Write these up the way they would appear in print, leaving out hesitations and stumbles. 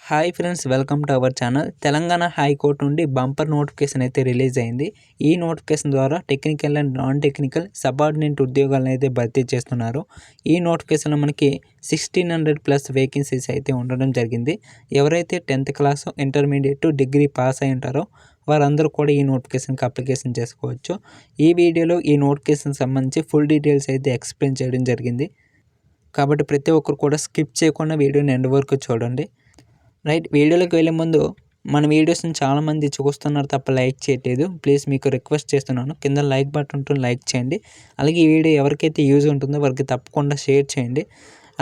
Hi friends, welcome to our channel. Telangana high court నుండి bumper notification అయితే release అయింది. ఈ నోటిఫికేషన్ ద్వారా technical and non technical subordinate ఉద్యోగాలను అయితే భర్తీ చేస్తున్నారు. ఈ నోటిఫికేషన్లో మనకి 1600+ వేకెన్సీస్ అయితే ఉండడం జరిగింది. ఎవరైతే 10th class, intermediate, degree pass అయి ఉంటారో వారందరూ కూడా ఈ నోటిఫికేషన్కి అప్లికేషన్ చేసుకోవచ్చు. ఈ వీడియోలో ఈ నోటిఫికేషన్ సంబంధించి ఫుల్ డీటెయిల్స్ అయితే ఎక్స్ప్లెయిన్ చేయడం జరిగింది. కాబట్టి ప్రతి ఒక్కరు కూడా స్కిప్ చేయకుండా వీడియోని ఎండ్ వరకు చూడండి. రైట్, వీడియోలోకి వెళ్ళే ముందు మన వీడియోస్ని చాలామంది చూస్తున్నారు తప్ప లైక్ చేయట్లేదు. ప్లీజ్ మీకు రిక్వెస్ట్ చేస్తున్నాను, కింద లైక్ బటన్ ఉంటుంది, లైక్ చేయండి. అలాగే ఈ వీడియో ఎవరికైతే యూజ్ ఉంటుందో వారికి తప్పకుండా షేర్ చేయండి.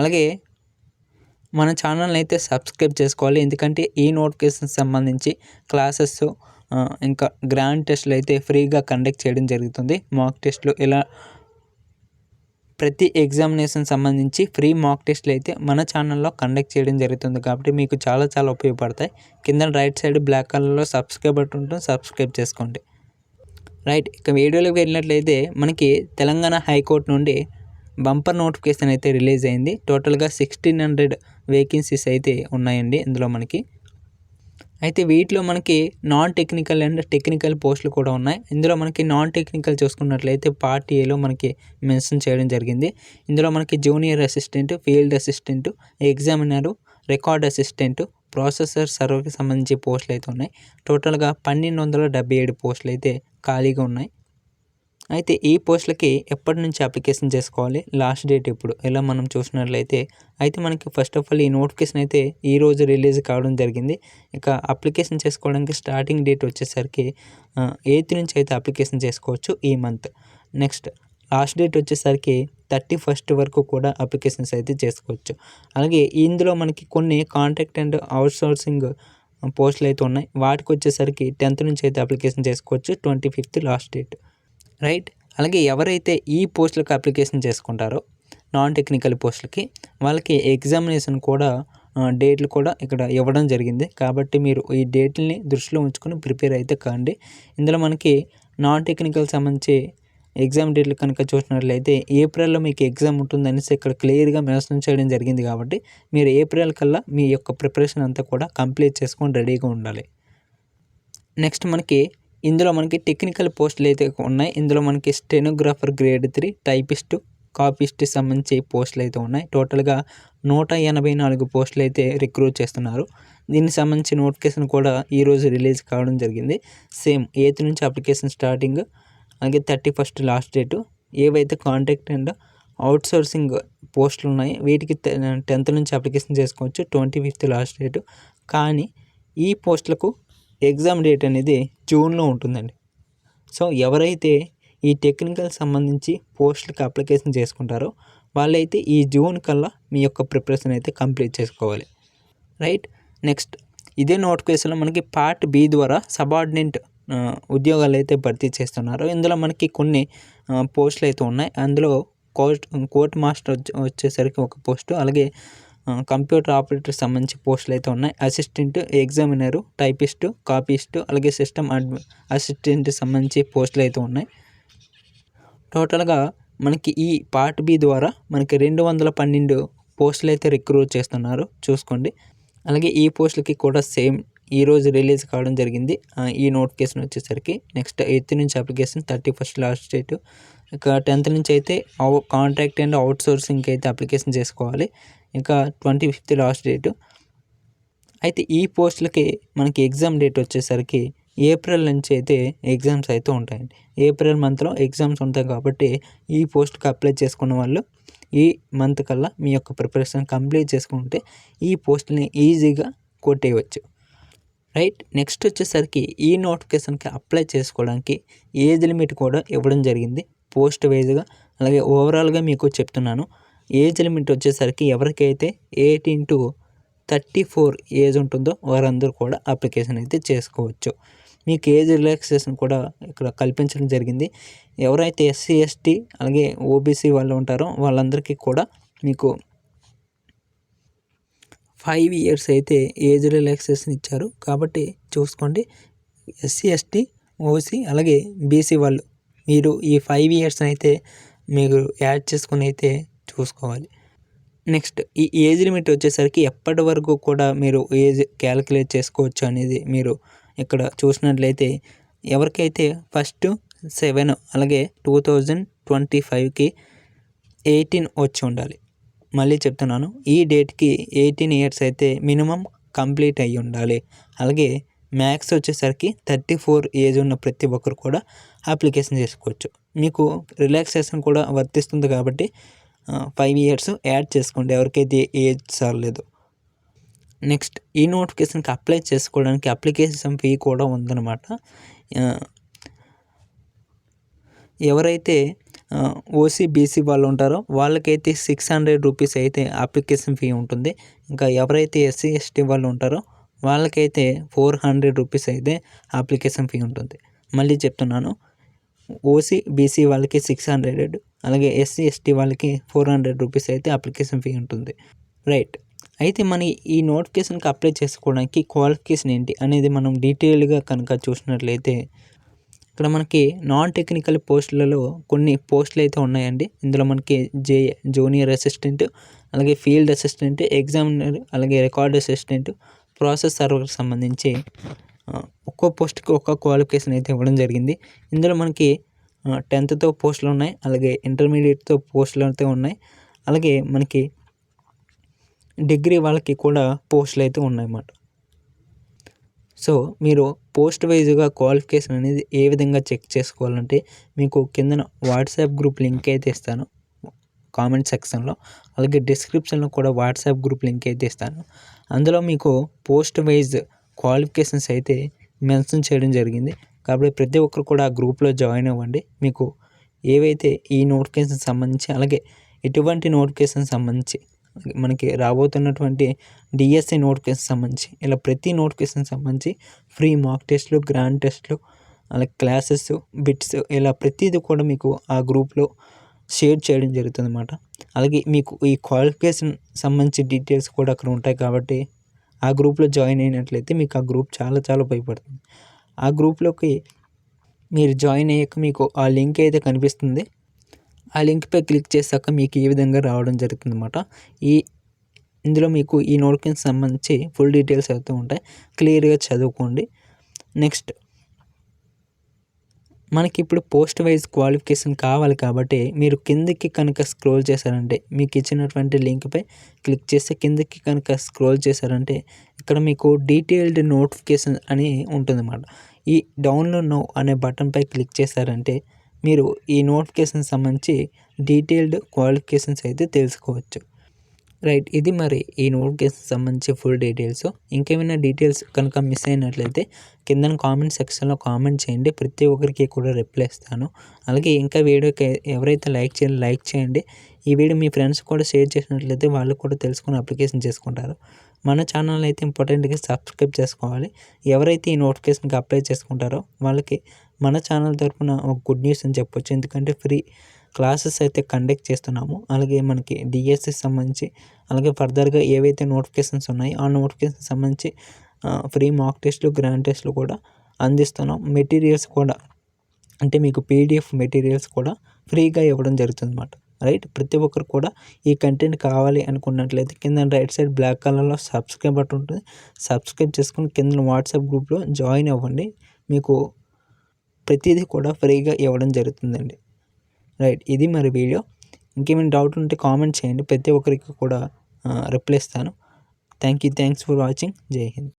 అలాగే మన ఛానల్ని అయితే సబ్స్క్రైబ్ చేసుకోవాలి, ఎందుకంటే ఈ నోటిఫికేషన్ సంబంధించి క్లాసెస్ ఇంకా గ్రాండ్ టెస్ట్లు అయితే ఫ్రీగా కండక్ట్ చేయడం జరుగుతుంది. మాక్ టెస్ట్లు ఇలా ప్రతి ఎగ్జామినేషన్ సంబంధించి ఫ్రీ మాక్ టెస్ట్లు అయితే మన ఛానల్లో కండక్ట్ చేయడం జరుగుతుంది. కాబట్టి మీకు చాలా ఉపయోగపడతాయి. కింద రైట్ సైడ్ బ్లాక్ కలర్లో సబ్స్క్రైబ్ బటన్ ఉంటుంది, సబ్స్క్రైబ్ చేసుకోండి. రైట్, ఇక వీడియోలోకి వెళ్ళినట్లయితే మనకి తెలంగాణ హైకోర్టు నుండి బంపర్ నోటిఫికేషన్ అయితే రిలీజ్ అయింది. టోటల్గా 1600 వేకెన్సీస్ అయితే ఉన్నాయండి ఇందులో మనకి. అయితే వీటిలో మనకి నాన్ టెక్నికల్ అండ్ టెక్నికల్ పోస్టులు కూడా ఉన్నాయి. ఇందులో మనకి నాన్ టెక్నికల్ చూసుకున్నట్లయితే పార్ట్ ఏలో మనకి మెన్షన్ చేయడం జరిగింది. ఇందులో మనకి junior assistant, field assistant, examiner, record assistant, processor సర్వర్కి సంబంధించి పోస్టులు అయితే ఉన్నాయి. టోటల్గా 1277 పోస్టులు అయితే ఖాళీగా ఉన్నాయి. అయితే ఈ పోస్టులకి ఎప్పటి నుంచి అప్లికేషన్ చేసుకోవాలి, లాస్ట్ డేట్ ఎప్పుడు, ఇలా మనం చూసినట్లయితే అయితే మనకి ఫస్ట్ ఆఫ్ ఆల్ ఈ నోటిఫికేషన్ అయితే ఈరోజు రిలీజ్ కావడం జరిగింది. ఇక అప్లికేషన్ చేసుకోవడానికి స్టార్టింగ్ డేట్ వచ్చేసరికి 8th నుంచి అయితే అప్లికేషన్ చేసుకోవచ్చు ఈ మంత్. నెక్స్ట్ లాస్ట్ డేట్ వచ్చేసరికి 31st వరకు కూడా అప్లికేషన్స్ అయితే చేసుకోవచ్చు. అలాగే ఇందులో మనకి కొన్ని కాంట్రాక్ట్ అండ్ అవుట్సోర్సింగ్ పోస్టులు అయితే ఉన్నాయి. వాటికి వచ్చేసరికి 10th నుంచి అయితే అప్లికేషన్ చేసుకోవచ్చు. 25th last date. రైట్, అలాగే ఎవరైతే ఈ పోస్టులకు అప్లికేషన్ చేసుకుంటారో నాన్ టెక్నికల్ పోస్టులకి, వాళ్ళకి ఎగ్జామినేషన్ కూడా డేట్లు కూడా ఇక్కడ ఇవ్వడం జరిగింది. కాబట్టి మీరు ఈ డేట్లని దృష్టిలో ఉంచుకొని ప్రిపేర్ అయితే కాండి. ఇందులో మనకి నాన్ టెక్నికల్ సంబంధించి ఎగ్జామ్ డేట్లు కనుక చూసినట్లయితే ఏప్రిల్లో మీకు ఎగ్జామ్ ఉంటుందనేసి ఇక్కడ క్లియర్గా మెన్షన్ చేయడం జరిగింది. కాబట్టి మీరు ఏప్రిల్ కల్లా మీ యొక్క ప్రిపరేషన్ అంతా కూడా కంప్లీట్ చేసుకొని రెడీగా ఉండాలి. నెక్స్ట్ మనకి ఇందులో మనకి టెక్నికల్ పోస్టులు అయితే ఉన్నాయి. ఇందులో మనకి స్టెనోగ్రాఫర్ గ్రేడ్ 3, టైపిస్టు, కాపీస్ట్ సంబంధించి పోస్టులు అయితే ఉన్నాయి. టోటల్గా 184 పోస్టులు అయితే రిక్రూట్ చేస్తున్నారు. దీనికి సంబంధించి నోటిఫికేషన్ కూడా ఈరోజు రిలీజ్ కావడం జరిగింది. సేమ్ 8th నుంచి అప్లికేషన్ స్టార్టింగ్, అలాగే 31st లాస్ట్ డేటు. ఏవైతే కాంట్రాక్ట్ అండ్ అవుట్సోర్సింగ్ పోస్టులు ఉన్నాయి వీటికి 10th నుంచి అప్లికేషన్ చేసుకోవచ్చు. 25th last date. కానీ ఈ పోస్టులకు ఎగ్జామ్ డేట్ అనేది జూన్లో ఉంటుందండి. సో ఎవరైతే ఈ టెక్నికల్ సంబంధించి పోస్టులకి అప్లికేషన్ చేసుకుంటారో వాళ్ళైతే ఈ జూన్ కల్లా మీ యొక్క ప్రిపరేషన్ అయితే కంప్లీట్ చేసుకోవాలి. రైట్, నెక్స్ట్ ఇదే నోటిఫికేషన్లో మనకి పార్ట్ బి ద్వారా సబార్డినేట్ ఉద్యోగాలు అయితే భర్తీ చేస్తున్నారు. ఇందులో మనకి కొన్ని పోస్టులు అయితే ఉన్నాయి. అందులో కోర్ట్ మాస్టర్ వచ్చేసరికి ఒక పోస్టు, అలాగే కంప్యూటర్ ఆపరేటర్ సంబంధించి పోస్టులు అయితే ఉన్నాయి. అసిస్టెంట్, ఎగ్జామినరు, టైపిస్టు, కాపీస్టు, అలాగే సిస్టమ్ అసిస్టెంట్ సంబంధించి పోస్టులు అయితే ఉన్నాయి. టోటల్గా మనకి ఈ పార్ట్ బి ద్వారా మనకి 212 పోస్టులు అయితే రిక్రూట్ చేస్తున్నారు, చూసుకోండి. అలాగే ఈ పోస్టులకి కూడా సేమ్ ఈరోజు రిలీజ్ కావడం జరిగింది ఈ నోటిఫికేషన్ వచ్చేసరికి. నెక్స్ట్ 8th నుంచి అప్లికేషన్, 31st లాస్ట్ డేటు. ఇక 10th నుంచి అయితే కాంట్రాక్ట్ అండ్ అవుట్సోర్సింగ్కి అయితే అప్లికేషన్ చేసుకోవాలి. ఇంకా 25th లాస్ట్ డేటు. అయితే ఈ పోస్టులకి మనకి ఎగ్జామ్ డేట్ వచ్చేసరికి ఏప్రిల్ నుంచి అయితే ఎగ్జామ్స్ అయితే ఉంటాయండి. ఏప్రిల్ మంత్లో ఎగ్జామ్స్ ఉంటాయి. కాబట్టి ఈ పోస్ట్కి అప్లై చేసుకున్న వాళ్ళు ఈ మంత్ కల్లా మీ యొక్క ప్రిపరేషన్ కంప్లీట్ చేసుకుంటే ఈ పోస్ట్ని ఈజీగా కొట్టేయవచ్చు. రైట్, నెక్స్ట్ వచ్చేసరికి ఈ నోటిఫికేషన్కి అప్లై చేసుకోవడానికి ఏజ్ లిమిట్ కూడా ఇవ్వడం జరిగింది పోస్ట్ వైజ్గా. అలాగే ఓవరాల్గా మీకు చెప్తున్నాను, ఏజ్ లిమిట్ వచ్చేసరికి ఎవరికైతే 18 to 34 ఏజ్ ఉంటుందో వారందరూ కూడా అప్లికేషన్ అయితే చేసుకోవచ్చు. మీకు ఏజ్ రిలాక్సేషన్ కూడా ఇక్కడ కల్పించడం జరిగింది. ఎవరైతే SC ST అలాగే OBC వాళ్ళు ఉంటారో వాళ్ళందరికీ కూడా మీకు 5 years అయితే ఏజ్ రిలాక్సేషన్ ఇచ్చారు. కాబట్టి చూసుకోండి, SC ST OC అలాగే BC వాళ్ళు మీరు ఈ 5 years అయితే మీరు యాడ్ చేసుకుని అయితే చూసుకోవాలి. నెక్స్ట్ ఈ ఏజ్ లిమిట్ వచ్చేసరికి ఎప్పటి వరకు కూడా మీరు ఏజ్ క్యాలిక్యులేట్ చేసుకోవచ్చు అనేది మీరు ఇక్కడ చూసినట్లయితే ఎవరికైతే ఫస్ట్ 7 అలాగే 2025కి 18 వచ్చి ఉండాలి. మళ్ళీ చెప్తున్నాను, ఈ డేట్కి 18 ఇయర్స్ అయితే మినిమం కంప్లీట్ అయ్యి ఉండాలి. అలాగే మ్యాక్స్ వచ్చేసరికి 34 ఏజ్ ఉన్న ప్రతి ఒక్కరు కూడా అప్లికేషన్ చేసుకోవచ్చు. మీకు రిలాక్సేషన్ కూడా వర్తిస్తుంది కాబట్టి 5 ఇయర్స్ యాడ్ చేసుకోండి ఎవరికైతే ఏజ్ చాలలేదు. నెక్స్ట్ ఈ నోటిఫికేషన్కి అప్లై చేసుకోవడానికి అప్లికేషన్ ఫీ కూడా ఉందన్నమాట. ఎవరైతే ఓసీ బీసీ వాళ్ళు ఉంటారో వాళ్ళకైతే 600 రూపీస్ అయితే అప్లికేషన్ ఫీ ఉంటుంది. ఇంకా ఎవరైతే ఎస్సీ ఎస్టీ వాళ్ళు ఉంటారో వాళ్ళకైతే 400 రూపీస్ అయితే అప్లికేషన్ ఫీ ఉంటుంది. మళ్ళీ చెప్తున్నాను, ఓసీ బీసీ వాళ్ళకి 600, అలాగే ఎస్సీ ఎస్టీ వాళ్ళకి 400 రూపీస్ అయితే అప్లికేషన్ ఫీ ఉంటుంది. రైట్, అయితే మన ఈ నోటిఫికేషన్కి అప్లై చేసుకోవడానికి క్వాలిఫికేషన్ ఏంటి అనేది మనం డీటెయిల్గా కనుక చూసినట్లయితే ఇక్కడ మనకి నాన్ టెక్నికల్ పోస్టులలో కొన్ని పోస్టులు అయితే ఉన్నాయండి. ఇందులో మనకి జూనియర్ అసిస్టెంట్, అలాగే ఫీల్డ్ అసిస్టెంట్, ఎగ్జామినర్, అలాగే రికార్డ్ అసిస్టెంట్, ప్రాసెస్ సర్వర్కి సంబంధించి ఒక్కో పోస్ట్కి ఒక్కో క్వాలిఫికేషన్ అయితే ఇవ్వడం జరిగింది. ఇందులో మనకి 10th పోస్టులు ఉన్నాయి, అలాగే ఇంటర్మీడియట్తో పోస్టులు అయితే ఉన్నాయి, అలాగే మనకి డిగ్రీ వాళ్ళకి కూడా పోస్టులు అయితే ఉన్నాయన్నమాట. సో మీరు పోస్ట్ వైజ్గా క్వాలిఫికేషన్ అనేది ఏ విధంగా చెక్ చేసుకోవాలంటే మీకు కిందన వాట్సాప్ గ్రూప్ లింక్ అయితే ఇస్తాను కామెంట్ సెక్షన్లో, అలాగే డిస్క్రిప్షన్లో కూడా వాట్సాప్ గ్రూప్ లింక్ అయితే ఇస్తాను. అందులో మీకు పోస్ట్ వైజ్ క్వాలిఫికేషన్స్ అయితే మెన్షన్ చేయడం జరిగింది. కాబట్టి ప్రతి ఒక్కరు కూడా ఆ గ్రూప్లో జాయిన్ అవ్వండి. మీకు ఏవైతే ఈ నోటిఫికేషన్ సంబంధించి, అలాగే ఎటువంటి నోటిఫికేషన్ సంబంధించి మనకి రాబోతున్నటువంటి డిఎస్సి నోటిఫికేషన్ సంబంధించి ఇలా ప్రతి నోటిఫికేషన్ సంబంధించి ఫ్రీ మాక్ టెస్ట్లు, గ్రాండ్ టెస్ట్లు, అలాగే క్లాసెస్, బిట్స్ ఇలా ప్రతిదీ కూడా మీకు ఆ గ్రూప్లో షేర్ చేయడం జరుగుతుంది అన్నమాట. అలాగే మీకు ఈ క్వాలిఫికేషన్ సంబంధించి డీటెయిల్స్ కూడా అక్కడ ఉంటాయి. కాబట్టి ఆ గ్రూప్లో జాయిన్ అయినట్లయితే మీకు ఆ గ్రూప్ చాలా చాలా ఉపయోగపడుతుంది. ఆ గ్రూప్లోకి మీరు జాయిన్ అయ్యాక మీకు ఆ లింక్ అయితే కనిపిస్తుంది. ఆ లింక్పై క్లిక్ చేశాక మీకు ఈ విధంగా రావడం జరుగుతుంది అన్నమాట. ఇందులో మీకు ఈ నోటిఫికేషన్ సంబంధించి ఫుల్ డీటెయిల్స్ అవుతూ ఉంటాయి, క్లియర్గా చదువుకోండి. నెక్స్ట్ మనకి ఇప్పుడు పోస్ట్ వైజ్ క్వాలిఫికేషన్ కావాలి కాబట్టి మీరు కిందకి కనుక స్క్రోల్ చేశారంటే మీకు ఇచ్చినటువంటి లింక్పై క్లిక్ చేస్తే కిందకి కనుక స్క్రోల్ చేశారంటే ఇక్కడ మీకు డీటెయిల్డ్ నోటిఫికేషన్ అని ఉంటుందన్నమాట. ఈ డౌన్లోడ్ నౌ అనే బటన్పై క్లిక్ చేశారంటే మీరు ఈ నోటిఫికేషన్ సంబంధించి డీటెయిల్డ్ క్వాలిఫికేషన్స్ అయితే తెలుసుకోవచ్చు. రైట్, ఇది మరి ఈ నోటిఫికేషన్ సంబంధించి ఫుల్ డీటెయిల్స్. ఇంకేమైనా డీటెయిల్స్ కనుక మిస్ అయినట్లయితే కింద కామెంట్ సెక్షన్లో కామెంట్ చేయండి, ప్రతి ఒక్కరికి కూడా రిప్లై ఇస్తాను. అలాగే ఇంకా వీడియోకి ఎవరైతే లైక్ చేయండి. ఈ వీడియో మీ ఫ్రెండ్స్ కూడా షేర్ చేసినట్లయితే వాళ్ళు కూడా తెలుసుకొని అప్లికేషన్ చేసుకుంటారు. మన ఛానల్ అయితే ఇంపార్టెంట్గా సబ్స్క్రైబ్ చేసుకోవాలి. ఎవరైతే ఈ నోటిఫికేషన్కి అప్లై చేసుకుంటారో వాళ్ళకి మన ఛానల్ తరఫున ఒక గుడ్ న్యూస్ అని చెప్పొచ్చు. ఎందుకంటే ఫ్రీ క్లాసెస్ అయితే కండక్ట్ చేస్తున్నాము. అలాగే మనకి డిఎస్సి సంబంధించి, అలాగే ఫర్దర్గా ఏవైతే నోటిఫికేషన్స్ ఉన్నాయో ఆ నోటిఫికేషన్ సంబంధించి ఫ్రీ మాక్ టెస్ట్లు, గ్రాండ్ టెస్ట్లు కూడా అందిస్తున్నాం. మెటీరియల్స్ కూడా అంటే మీకు పీడిఎఫ్ మెటీరియల్స్ కూడా ఫ్రీగా ఇవ్వడం జరుగుతుంది అన్నమాట. రైట్, ప్రతి ఒక్కరు కూడా ఈ కంటెంట్ కావాలి అనుకున్నట్లయితే కింద రైట్ సైడ్ బ్లాక్ కలర్లో సబ్స్క్రైబ్ బటన్ ఉంటుంది, సబ్స్క్రైబ్ చేసుకుని కింద వాట్సాప్ గ్రూప్లో జాయిన్ అవ్వండి. మీకు ప్రతిదీ కూడా ఫ్రీగా ఇవ్వడం జరుగుతుందండి. రైట్, ఇది మరి వీడియో. ఇంకేమైనా డౌట్ ఉంటే కామెంట్ చేయండి, ప్రతి ఒక్కరికి కూడా రిప్లై ఇస్తాను. Thanks for watching. జై హింద్.